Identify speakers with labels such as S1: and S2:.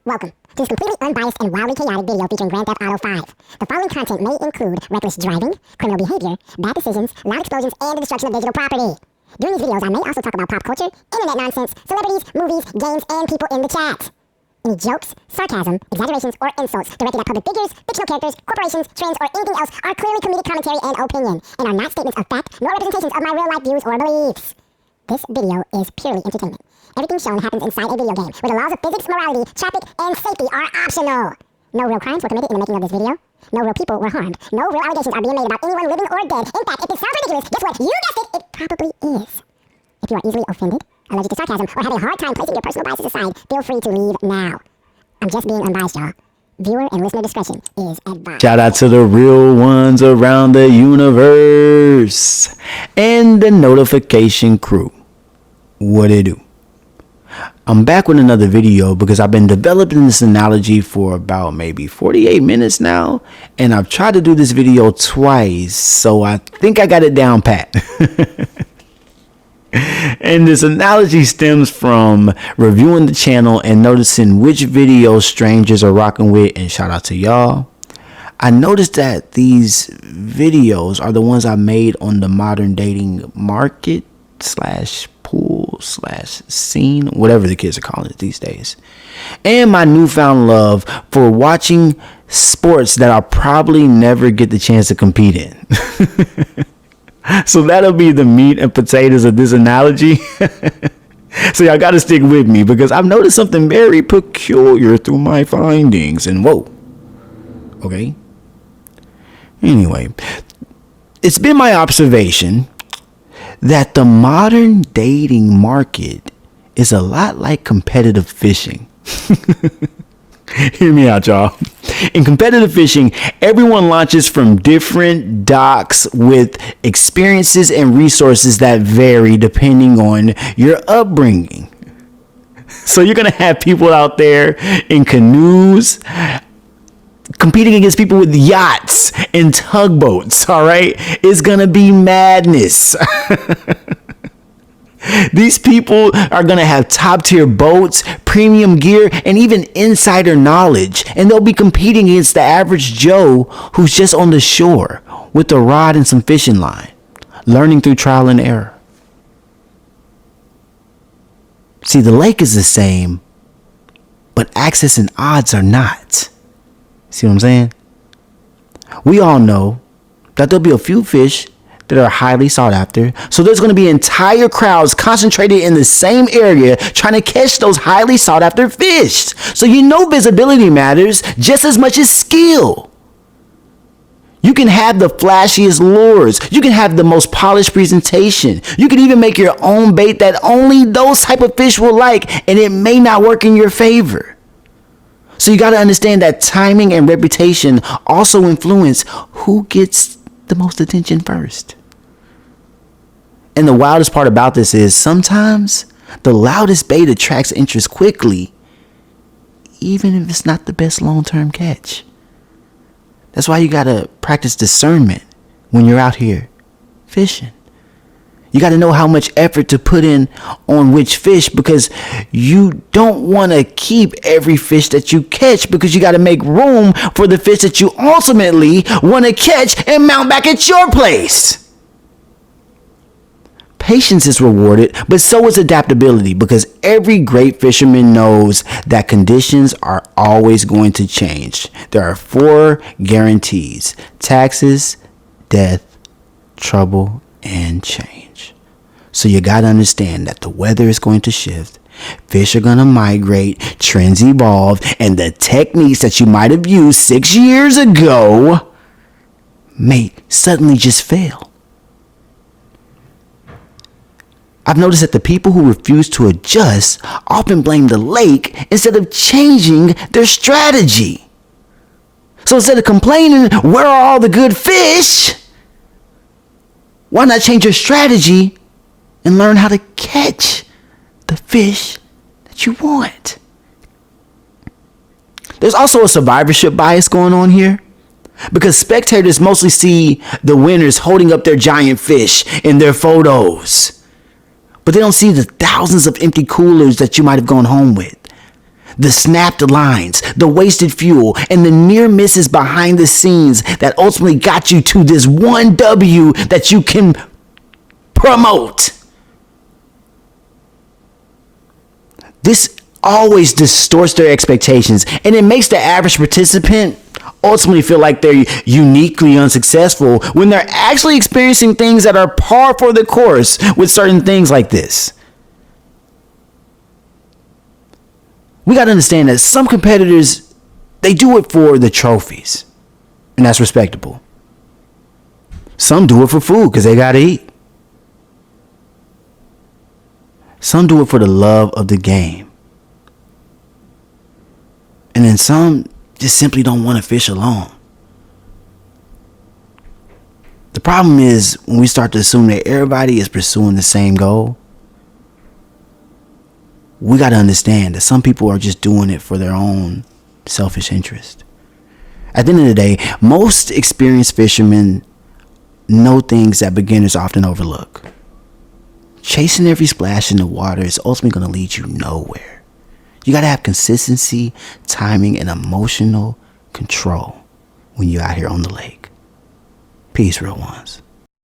S1: Welcome to this completely unbiased and wildly chaotic video featuring Grand Theft Auto 5. The following content may include reckless driving, criminal behavior, bad decisions, loud explosions, and the destruction of digital property. During these videos, I may also talk about pop culture, internet nonsense, celebrities, movies, games, and people in the chat. Any jokes, sarcasm, exaggerations, or insults directed at public figures, fictional characters, corporations, trends, or anything else are clearly comedic commentary and opinion, and are not statements of fact nor representations of my real-life views or beliefs. This video is purely entertainment. Everything shown happens inside a video game, where the laws of physics, morality, traffic, and safety are optional. No real crimes were committed in the making of this video. No real people were harmed. No real allegations are being made about anyone living or dead. In fact, if this sounds ridiculous, guess what? You guessed it, it probably is. If you are easily offended, allergic to sarcasm, or have a hard time placing your personal biases aside, feel free to leave now. I'm just being unbiased, y'all. Viewer and listener discretion is advised.
S2: Shout out to the real ones around the universe and the notification crew. What it do? I'm back with another video because I've been developing this analogy for about maybe 48 minutes now, and I've tried to do this video twice, so I think I got it down pat. And this analogy stems from reviewing the channel and noticing which videos strangers are rocking with, and shout out to y'all. I noticed that these videos are the ones I made on the modern dating market / pool / scene, whatever the kids are calling it these days, and my newfound love for watching sports that I'll probably never get the chance to compete in. So that'll be the meat and potatoes of this analogy. So y'all got to stick with me because I've noticed something very peculiar through my findings, and whoa, okay. Anyway, it's been my observation that the modern dating market is a lot like competitive fishing. Hear me out, y'all. In competitive fishing, everyone launches from different docks with experiences and resources that vary depending on your upbringing. So you're going to have people out there in canoes competing against people with yachts and tugboats, all right? It's going to be madness. These people are going to have top tier boats, premium gear, and even insider knowledge. And they'll be competing against the average Joe who's just on the shore with a rod and some fishing line, learning through trial and error. See, the lake is the same, but access and odds are not. See what I'm saying? We all know that there'll be a few fish that are highly sought after. So there's going to be entire crowds concentrated in the same area trying to catch those highly sought after fish. So you know visibility matters just as much as skill. You can have the flashiest lures. You can have the most polished presentation. You can even make your own bait that only those type of fish will like, and it may not work in your favor. So you got to understand that timing and reputation also influence who gets the most attention first. And the wildest part about this is sometimes the loudest bait attracts interest quickly, even if it's not the best long-term catch. That's why you got to practice discernment when you're out here fishing. You got to know how much effort to put in on which fish, because you don't want to keep every fish that you catch, because you got to make room for the fish that you ultimately want to catch and mount back at your place. Patience is rewarded, but so is adaptability, because every great fisherman knows that conditions are always going to change. There are 4 guarantees: taxes, death, trouble, and change. So you got to understand that the weather is going to shift, fish are going to migrate, trends evolve, and the techniques that you might have used 6 years ago may suddenly just fail. I've noticed that the people who refuse to adjust often blame the lake instead of changing their strategy. So instead of complaining, where are all the good fish? Why not change your strategy and learn how to catch the fish that you want? There's also a survivorship bias going on here, because spectators mostly see the winners holding up their giant fish in their photos, but they don't see the thousands of empty coolers that you might have gone home with. The snapped lines, the wasted fuel, and the near misses behind the scenes that ultimately got you to this one W that you can promote. This always distorts their expectations, and it makes the average participant ultimately feel like they're uniquely unsuccessful when they're actually experiencing things that are par for the course with certain things like this. We got to understand that some competitors, they do it for the trophies, and that's respectable. Some do it for food because they got to eat. Some do it for the love of the game. And then some just simply don't want to fish alone. The problem is when we start to assume that everybody is pursuing the same goal, we got to understand that some people are just doing it for their own selfish interest. At the end of the day, most experienced fishermen know things that beginners often overlook. Chasing every splash in the water is ultimately going to lead you nowhere. You got to have consistency, timing, and emotional control when you're out here on the lake. Peace, real ones.